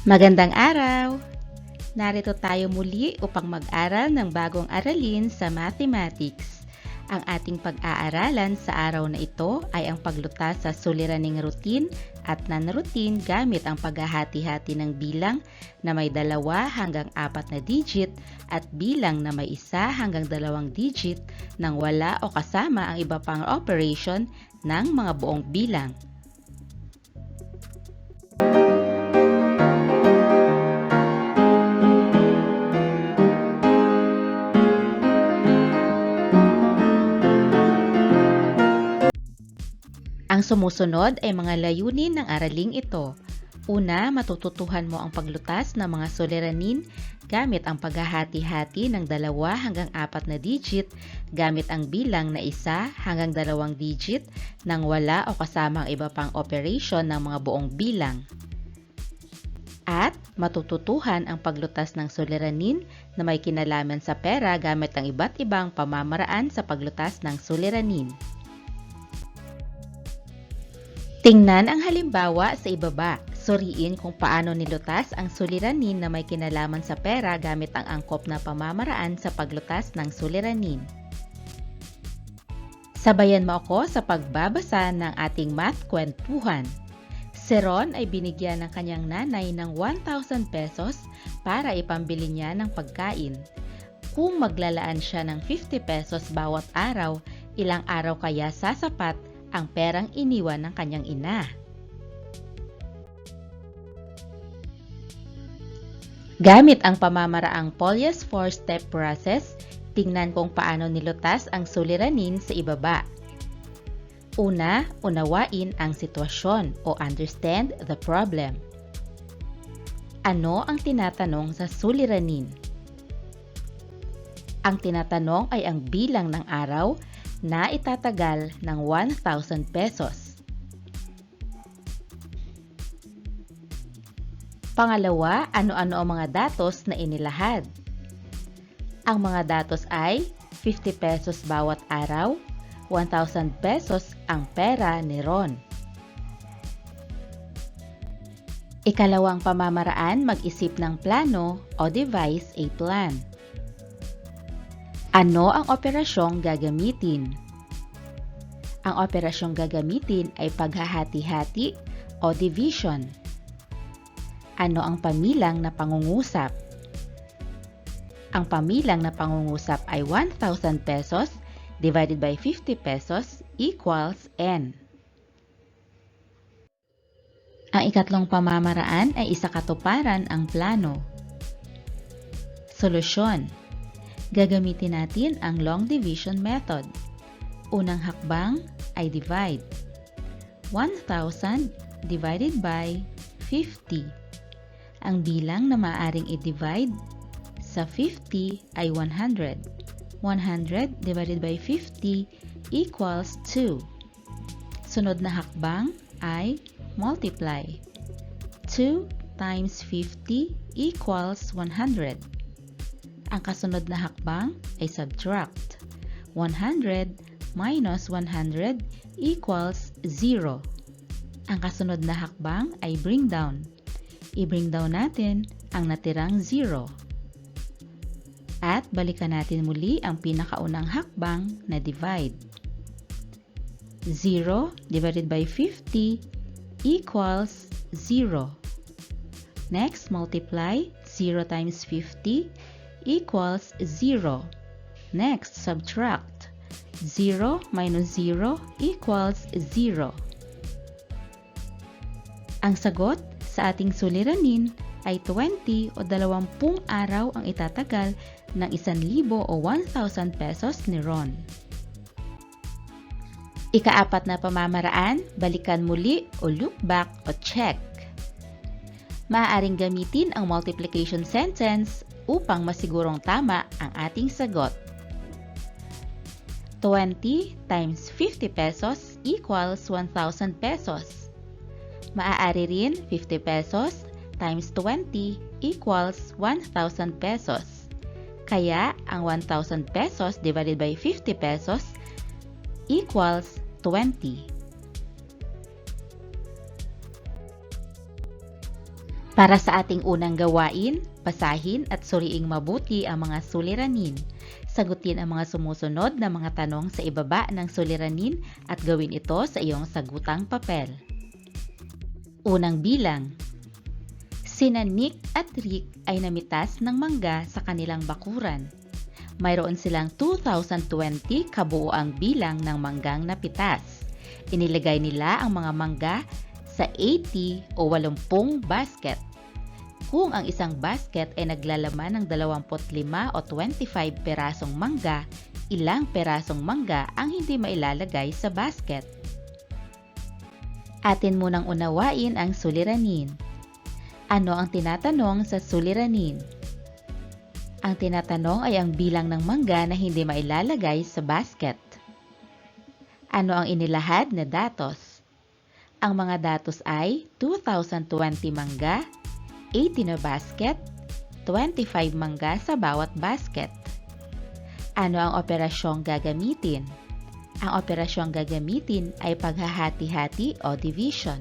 Magandang araw! Narito tayo muli upang mag-aral ng bagong aralin sa mathematics. Ang ating pag-aaralan sa araw na ito ay ang paglutas sa suliraning routine at non-routine gamit ang paghahati-hati ng bilang na may 2 hanggang 4 na digit at bilang na may 1 hanggang 2 digit nang wala o kasama ang iba pang operation ng mga buong bilang. Ang sumusunod ay mga layunin ng araling ito. Una, matututuhan mo ang paglutas ng mga suliranin gamit ang paghahati-hati ng 2 hanggang 4 na digit gamit ang bilang na 1 hanggang 2 digit nang wala o kasama ang iba pang operation ng mga buong bilang. At matututuhan ang paglutas ng suliranin na may kinalaman sa pera gamit ang iba't ibang pamamaraan sa paglutas ng suliranin. Tingnan ang halimbawa sa ibaba. Suriin kung paano nilutas ang suliranin na may kinalaman sa pera gamit ang angkop na pamamaraan sa paglutas ng suliranin. Sabayan mo ako sa pagbabasa ng ating math kwentuhan. Si Ron ay binigyan ng kanyang nanay ng 1,000 pesos para ipambili niya ng pagkain. Kung maglalaan siya ng 50 pesos bawat araw, ilang araw kaya sasapat ang perang iniwan ng kanyang ina? Gamit ang pamamaraang Polya's 4-step process, tingnan kung paano nilutas ang suliranin sa ibaba. Una, unawain ang sitwasyon o understand the problem. Ano ang tinatanong sa suliranin? Ang tinatanong ay ang bilang ng araw na itatagal ng 1,000 pesos. Pangalawa, ano-ano ang mga datos na inilahad? Ang mga datos ay 50 pesos bawat araw, 1,000 pesos ang pera ni Ron. Ikalawang pamamaraan, mag-isip ng plano o devise a plan. Ano ang operasyong gagamitin? Ang operasyong gagamitin ay paghahati-hati o division. Ano ang pamilang na pangungusap? Ang pamilang na pangungusap ay 1,000 pesos divided by 50 pesos equals N. Ang ikatlong pamamaraan ay isakatuparan ang plano. Solusyon. Gagamitin natin ang long division method. Unang hakbang ay divide. 1,000 divided by 50. Ang bilang na maaaring i-divide sa 50 ay 100. 100 divided by 50 equals 2. Sunod na hakbang ay multiply. 2 times 50 equals 100. Ang kasunod na hakbang ay subtract. 100 minus 100 equals 0. Ang kasunod na hakbang ay bring down. I-bring down natin ang natirang 0. At balikan natin muli ang pinakaunang hakbang na divide. 0 divided by 50 equals 0. Next, multiply. 0 times 50 equals 0. Next, subtract. 0 minus 0 equals 0. Ang sagot sa ating suliranin ay 20 o 20 araw ang itatagal ng 1,000 o 1,000 pesos ni Ron. Ika-4 na pamamaraan, balikan muli o look back o check. Maaaring gamitin ang multiplication sentence upang masigurong tama ang ating sagot. 20 times 50 pesos equals 1,000 pesos. Maaari rin 50 pesos times 20 equals 1,000 pesos. Kaya ang 1,000 pesos divided by 50 pesos equals 20. Para sa ating unang gawain, basahin at suriing mabuti ang mga suliranin. Sagutin ang mga sumusunod na mga tanong sa ibaba ng suliranin at gawin ito sa iyong sagutang papel. Unang bilang. Sina Nick at Rick ay namitas ng mangga sa kanilang bakuran. Mayroon silang 2020 kabuuang bilang ng manggang napitas. Inilagay nila ang mga mangga sa 80 o 80 basket. Kung ang isang basket ay naglalaman ng 25 o 25 perasong mangga, ilang perasong mangga ang hindi mailalagay sa basket? Atin munang unawain ang suliranin. Ano ang tinatanong sa suliranin? Ang tinatanong ay ang bilang ng mangga na hindi mailalagay sa basket. Ano ang inilahad na datos? Ang mga datos ay 2020 mangga, 80 na basket, 25 mangga sa bawat basket. Ano ang operasyong gagamitin? Ang operasyong gagamitin ay paghahati-hati o division.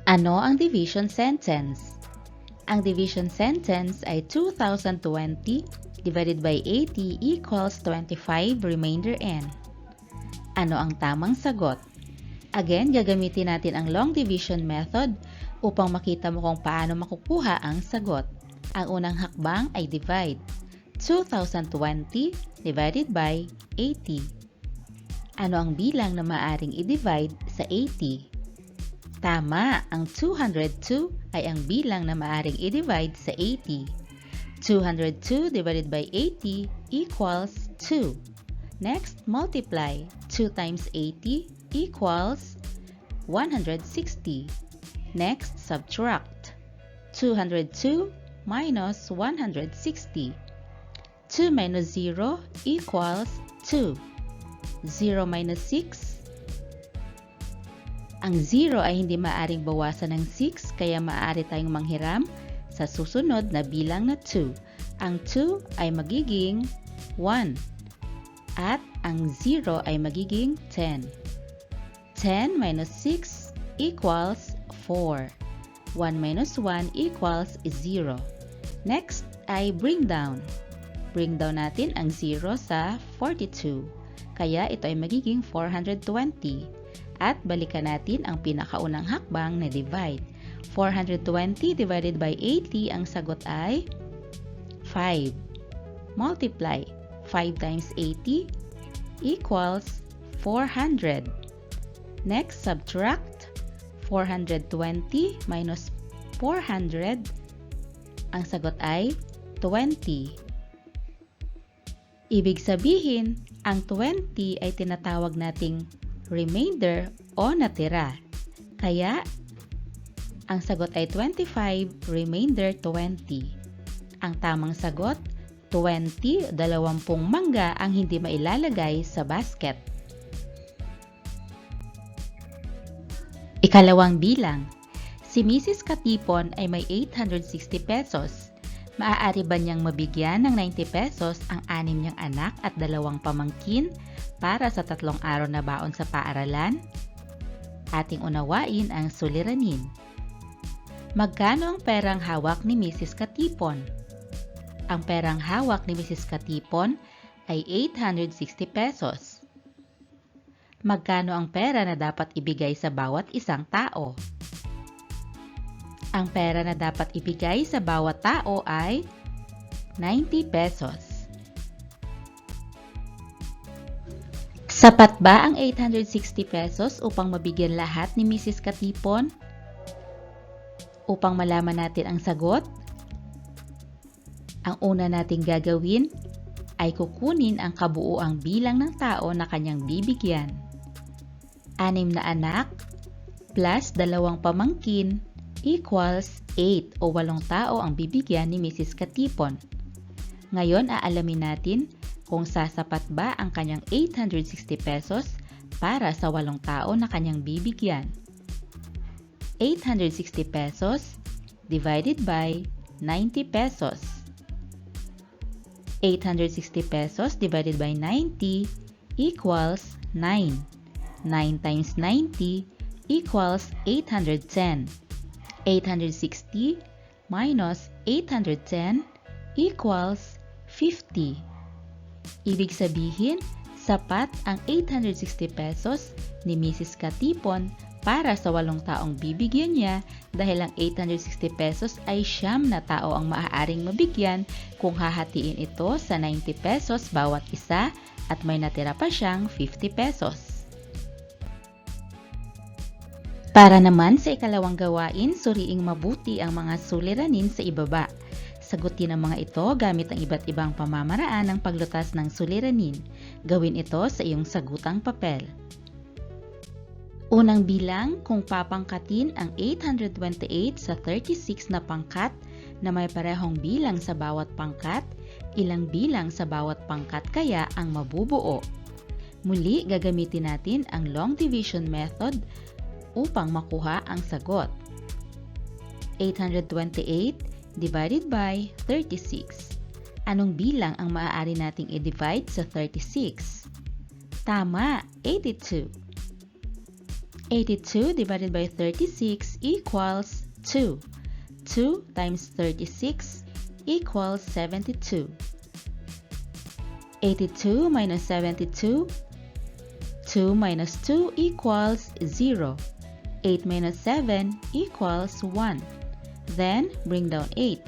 Ano ang division sentence? Ang division sentence ay 2020 divided by 80 equals 25 remainder n. Ano ang tamang sagot? Again, gagamitin natin ang long division method upang makita mo kung paano makukuha ang sagot. Ang unang hakbang ay divide. 2020 divided by 80. Ano ang bilang na maaring i-divide sa 80? Tama, ang 202 ay ang bilang na maaring i-divide sa 80. 202 divided by 80 equals 2. Next, multiply. 2 times 80 equals 160. Next, subtract. 202 minus 160. 2 minus 0 equals 2. 0 minus 6. Ang 0 ay hindi maaaring bawasan ng 6 kaya maaari tayong manghiram sa susunod na bilang na 2. Ang 2 ay magiging 1 at ang 0 ay magiging 10. 10 minus 6 equals 4. 1 minus 1 equals 0. Next ay bring down. Bring down natin ang 0 sa 42. Kaya ito ay magiging 420. At balikan natin ang pinakaunang hakbang na divide. 420 divided by 80, ang sagot ay 5. Multiply. 5 times 80 equals 400. Next, subtract. 420 minus 400, ang sagot ay 20. Ibig sabihin, ang 20 ay tinatawag nating remainder o natira. Kaya, ang sagot ay 25, remainder 20. Ang tamang sagot, 20, 20 mangga ang hindi mailalagay sa basket. Ikalawang bilang, si Mrs. Katipon ay may 860 pesos. Maaari ba niyang mabigyan ng 90 pesos ang 6 niyang anak at 2 pamangkin para sa 3 araw na baon sa paaralan? Ating unawain ang suliranin. Magkano ang perang hawak ni Mrs. Katipon? Ang perang hawak ni Mrs. Katipon ay 860 pesos. Magkano ang pera na dapat ibigay sa bawat isang tao? Ang pera na dapat ibigay sa bawat tao ay 90 pesos. Sapat ba ang 860 pesos upang mabigyan lahat ni Mrs. Katipon? Upang malaman natin ang sagot, ang una nating gagawin ay kukunin ang kabuuang bilang ng tao na kanyang bibigyan. 6 na anak plus 2 pamangkin equals 8 o 8 tao ang bibigyan ni Mrs. Katipon. Ngayon, aalamin natin kung sasapat ba ang kanyang 860 pesos para sa 8 tao na kanyang bibigyan. 860 pesos divided by 90 pesos. 860 pesos divided by 90 equals 9. 9 times 90 equals 810. 860 minus 810 equals 50. Ibig sabihin, sapat ang 860 pesos ni Mrs. Katipon para sa 8 taong bibigyan niya dahil ang 860 pesos ay 9 na tao ang maaaring mabigyan kung hahatiin ito sa 90 pesos bawat isa at may natira pa siyang 50 pesos. Para naman sa ikalawang gawain, suriing mabuti ang mga suliranin sa ibaba. Sagutin ang mga ito gamit ang iba't ibang pamamaraan ng paglutas ng suliranin. Gawin ito sa iyong sagutang papel. Unang bilang, kung papangkatin ang 828 sa 36 na pangkat na may parehong bilang sa bawat pangkat, ilang bilang sa bawat pangkat kaya ang mabubuo? Muli, gagamitin natin ang long division method upang makuha ang sagot. 828 divided by 36. Anong bilang ang maaari nating i-divide sa 36? Tama, 82. 82 divided by 36 equals 2. 2 times 36 equals 72. 82 minus 72. 2 minus 2 equals 0. 8 minus 7 equals 1. Then, bring down 8.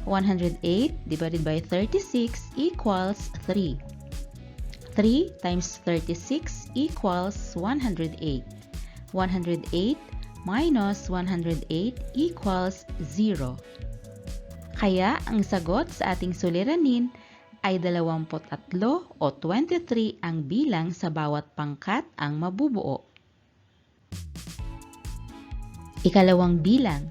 108 divided by 36 equals 3. 3 times 36 equals 108. 108 minus 108 equals 0. Kaya, ang sagot sa ating suliranin ay 23 o 23 ang bilang sa bawat pangkat ang mabubuo. Ikalawang bilang,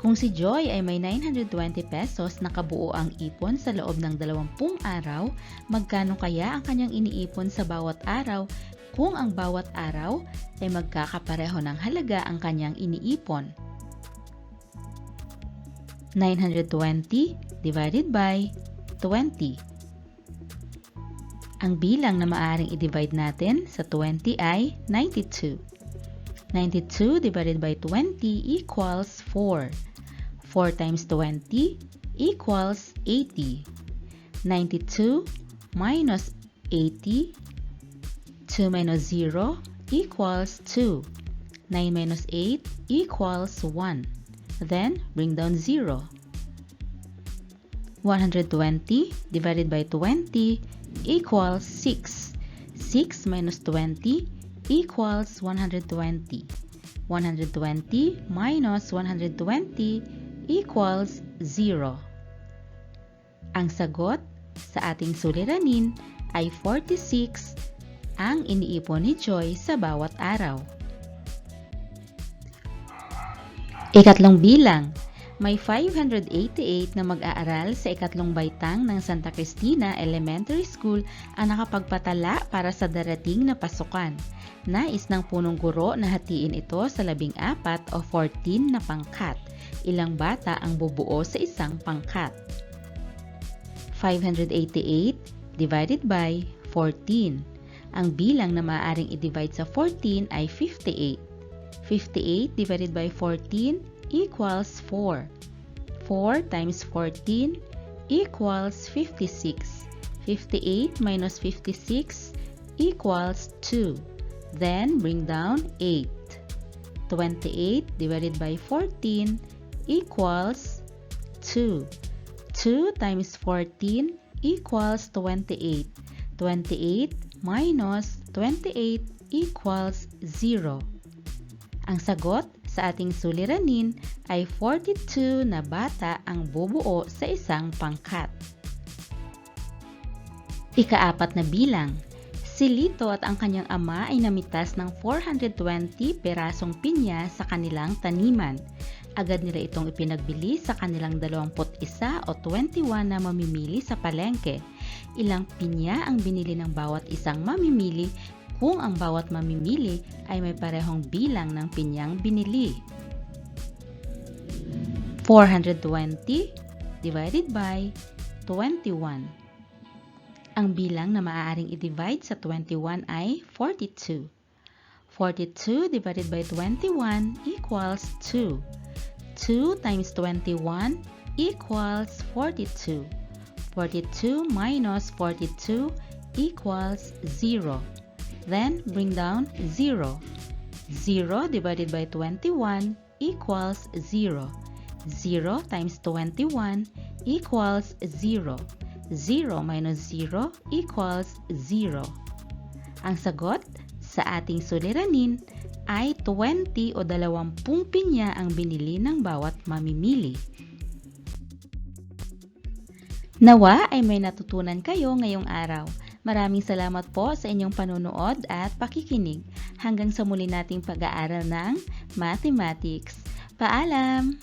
kung si Joy ay may 920 pesos na kabuo ang ipon sa loob ng 20 araw, magkano kaya ang kanyang iniipon sa bawat araw kung ang bawat araw ay magkakapareho ng halaga ang kanyang iniipon? 920 divided by 20. Ang bilang na maaaring i-divide natin sa 20 ay 92. 92 divided by 20 equals 4. 4 times 20 equals 80. 92 minus 80. 2 minus 0 equals 2. 9 minus 8 equals 1. Then, bring down 0. 120 divided by 20 equals 6. 6 minus 20 equals 120. 120 minus 120 equals 0. Ang sagot sa ating suliranin ay 46 ang iniipon ni Joy sa bawat araw. Ikatlong bilang, may 588 na mag-aaral sa ikatlong baitang ng Santa Cristina Elementary School ang nakapagpatala para sa darating na pasukan. Nais ng punong guro na hatiin ito sa 14 o 14 na pangkat. Ilang bata ang bubuo sa isang pangkat? 588 divided by 14. Ang bilang na maaaring i-divide sa 14 ay 58. 58 divided by 14 equals 4. 4 times 14 equals 56. 58 minus 56 equals 2. Then, bring down 8. 28 divided by 14 equals 2. 2 times 14 equals 28. 28 minus 28 equals 0. Ang sagot sa ating suliranin ay 42 na bata ang bubuo sa isang pangkat. Ika-4 na bilang, si Lito at ang kanyang ama ay namitas ng 420 perasong pinya sa kanilang taniman. Agad nila itong ipinagbili sa kanilang 21 o 21 na mamimili sa palengke. Ilang pinya ang binili ng bawat isang mamimili kung ang bawat mamimili ay may parehong bilang ng pinyang binili? 420 divided by 21. Ang bilang na maaaring i-divide sa 21 ay 42. 42 divided by 21 equals 2. 2 times 21 equals 42. 42 minus 42 equals 0. Then bring down 0. 0 divided by 21 equals 0. 0 times 21 equals 0. 0 minus 0 equals 0. Ang sagot sa ating suliranin ay 20 o 20 pinya ang binili ng bawat mamimili. Nawa ay may natutunan kayo ngayong araw. Maraming salamat po sa inyong panonood at pakikinig. Hanggang sa muli nating pag-aaral ng mathematics. Paalam!